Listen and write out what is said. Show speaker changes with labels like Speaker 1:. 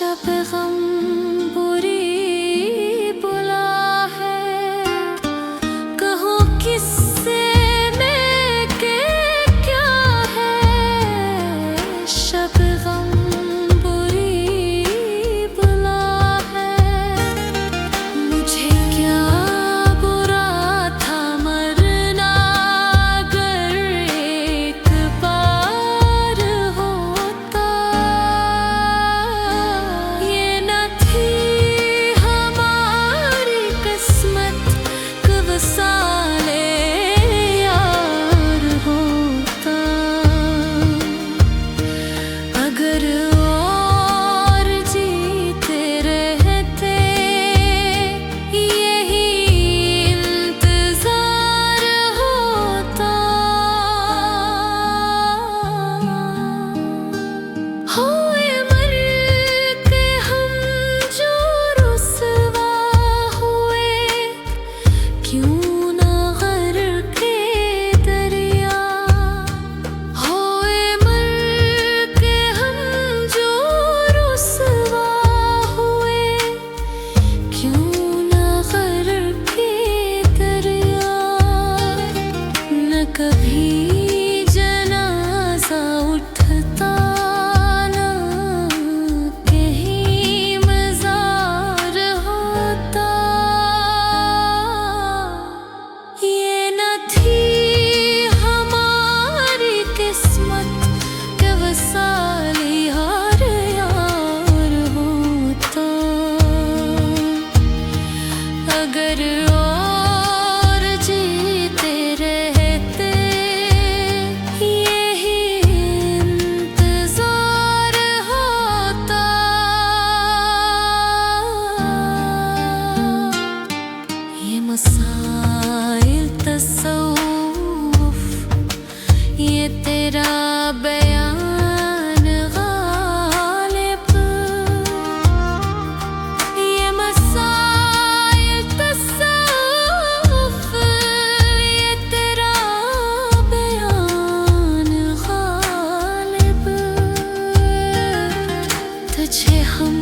Speaker 1: शब गम बुरी बुला है, कहूँ किससे मैं के क्या है। शब गम बुरी बुला है, मुझे क्या बुरा था मरना अगर एक बार होता। ये न थी हमारी किस्मत कब साले यार होता। अगर और जीते रहते यही इंतजार होता। होए मर के हम जो रुसवा हुए, क्यों ना गर्क के दरिया। होए मर के हम जो रुसवा हुए, क्यों ना गर्क के दरिया। न कभी जनाजा उठता, न कहीं मजार होता। ये न थी हमारी किस्मत कि वसाली यार यार होता। अगर और जीते रहते यही इंतजार होता। ये मसाइल तसव्वुफ, ये तेरा बयान गालिब। ये मसाइल तसव्वुफ, ये तेरा बयान गालिब। तुझे हम